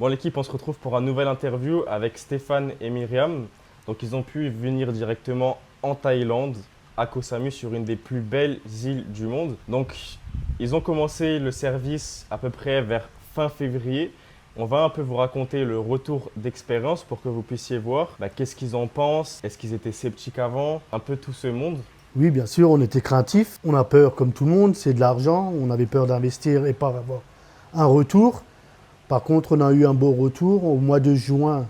Bon l'équipe, on se retrouve pour un nouvel interview avec Stéphane et Myriam. Donc ils ont pu venir directement en Thaïlande, à Koh Samui, sur une des plus belles îles du monde. Donc ils ont commencé le service à peu près vers fin février. On va un peu vous raconter le retour d'expérience pour que vous puissiez voir qu'est-ce qu'ils en pensent, est-ce qu'ils étaient sceptiques avant, un peu tout ce monde. Oui, bien sûr, on était craintifs. On a peur comme tout le monde, c'est de l'argent. On avait peur d'investir et pas avoir un retour. Par contre, on a eu un beau retour. Au mois de juin,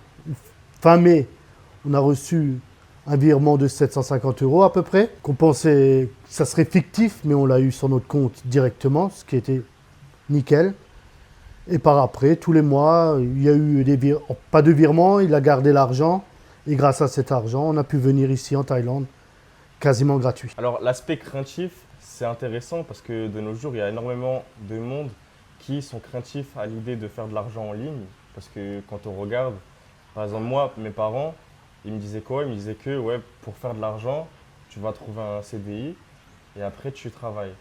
fin mai, on a reçu un virement de 750 € à peu près, qu'on pensait que ça serait fictif, mais on l'a eu sur notre compte directement, ce qui était nickel. Et par après, tous les mois, il y a eu pas de virement, il a gardé l'argent. Et grâce à cet argent, on a pu venir ici en Thaïlande quasiment gratuit. Alors l'aspect craintif, c'est intéressant parce que de nos jours, il y a énormément de monde qui sont craintifs à l'idée de faire de l'argent en ligne. Parce que quand on regarde, par exemple moi, mes parents, ils me disaient quoi? Ils me disaient que ouais, pour faire de l'argent, tu vas trouver un CDI et après tu travailles.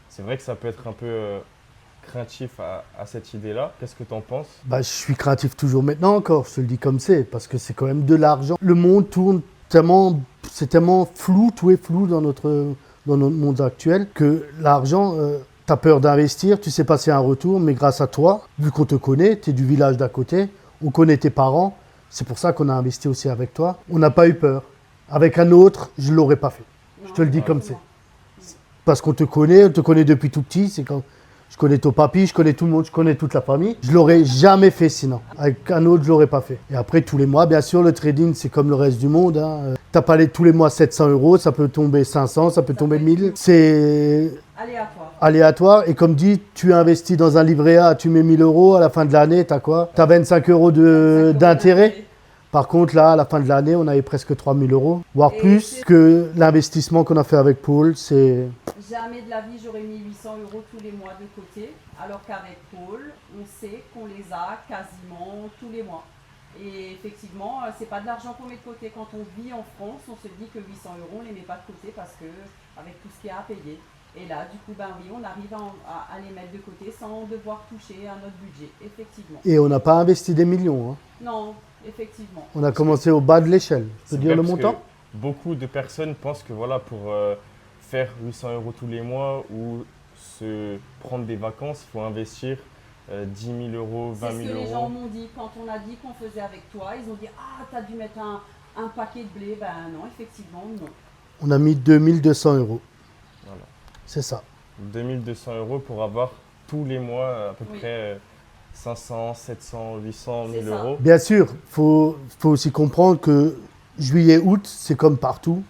C'est vrai que ça peut être un peu craintif à cette idée-là. Qu'est-ce que tu en penses? Je suis craintif toujours maintenant encore, je te le dis comme c'est, parce que c'est quand même de l'argent. Le monde tourne tellement, c'est tellement flou, tout est flou dans notre monde actuel, que l'argent, tu as peur d'investir, tu sais pas s'il y a un retour, mais grâce à toi, vu qu'on te connaît, tu es du village d'à côté, on connaît tes parents, c'est pour ça qu'on a investi aussi avec toi. On n'a pas eu peur. Avec un autre, je ne l'aurais pas fait. Je te le dis comme c'est. Parce qu'on te connaît, on te connaît depuis tout petit, c'est quand... Je connais ton papy, je connais tout le monde, je connais toute la famille. Je l'aurais jamais fait sinon. Avec un autre, je l'aurais pas fait. Et après, tous les mois, bien sûr, le trading, c'est comme le reste du monde. T'as pas tous les mois 700 €, ça peut tomber 500, ça peut tomber 1000. C'est aléatoire. Et comme dit, tu investis dans un livret A, tu mets 1000 €, à la fin de l'année, t'as quoi? T'as 25 € d'intérêt. Par contre, là, à la fin de l'année, on avait presque 3000 €, voire plus que l'investissement qu'on a fait avec Paul. C'est... Jamais de la vie j'aurais mis 800 € tous les mois de côté, alors qu'avec Paul, on sait qu'on les a quasiment tous les mois. Et effectivement, c'est pas de l'argent qu'on met de côté. Quand on vit en France, on se dit que 800 € on les met pas de côté parce que avec tout ce qu'il y a à payer. Et là, du coup, oui, on arrive à les mettre de côté sans devoir toucher à notre budget, effectivement. Et on n'a pas investi des millions. Non, effectivement. On a commencé au bas de l'échelle. Je peux dire le montant? Beaucoup de personnes pensent que voilà, pour faire 800 € tous les mois ou se prendre des vacances, il faut investir 10 000 €, 20 000 €. C'est ce que les gens m'ont dit quand on a dit qu'on faisait avec toi. Ils ont dit « Ah, t'as dû mettre un paquet de blé ». Ben non, effectivement, non. On a mis 2200 €. Voilà. C'est ça. 2200 € pour avoir tous les mois à peu près 500, 700, 800, 1000 €. Bien sûr, faut aussi comprendre que juillet, août, c'est comme partout.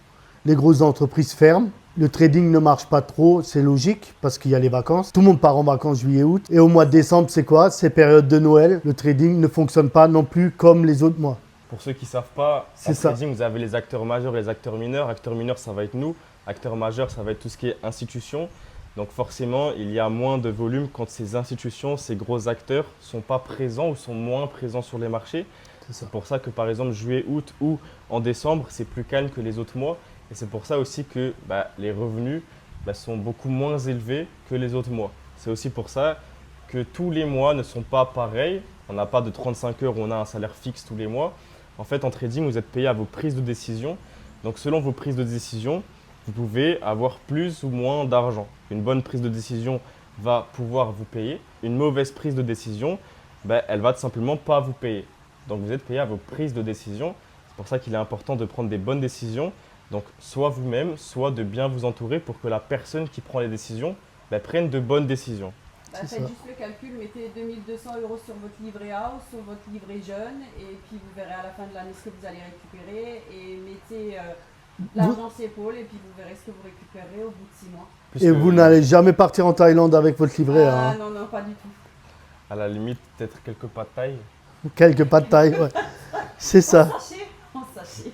Les grosses entreprises ferment. Le trading ne marche pas trop, c'est logique parce qu'il y a les vacances. Tout le monde part en vacances juillet, août. Et au mois de décembre, c'est quoi? C'est période de Noël. Le trading ne fonctionne pas non plus comme les autres mois. Pour ceux qui ne savent pas, en trading, vous avez les acteurs majeurs et les acteurs mineurs. Acteurs mineurs, ça va être nous. Acteurs majeurs, ça va être tout ce qui est institution. Donc forcément, il y a moins de volume quand ces institutions, ces gros acteurs ne sont pas présents ou sont moins présents sur les marchés. C'est pour ça que par exemple, juillet, août ou en décembre, c'est plus calme que les autres mois. Et c'est pour ça aussi que les revenus sont beaucoup moins élevés que les autres mois. C'est aussi pour ça que tous les mois ne sont pas pareils. On n'a pas de 35 heures où on a un salaire fixe tous les mois. En fait, en trading, vous êtes payé à vos prises de décision. Donc selon vos prises de décision, vous pouvez avoir plus ou moins d'argent. Une bonne prise de décision va pouvoir vous payer. Une mauvaise prise de décision, elle va tout simplement pas vous payer. Donc vous êtes payé à vos prises de décision. C'est pour ça qu'il est important de prendre des bonnes décisions. Donc soit vous-même, soit de bien vous entourer pour que la personne qui prend les décisions prenne de bonnes décisions. Faites juste le calcul, mettez 2200 € sur votre livret A ou sur votre livret jeune et puis vous verrez à la fin de l'année ce que vous allez récupérer et mettez l'argent chez Paul et puis vous verrez ce que vous récupérez au bout de 6 mois. Et vous n'allez jamais partir en Thaïlande avec votre livret A. Non, non, pas du tout. À la limite, peut-être quelques pas de taille. Quelques pas de taille, ouais. C'est ça. En sachet.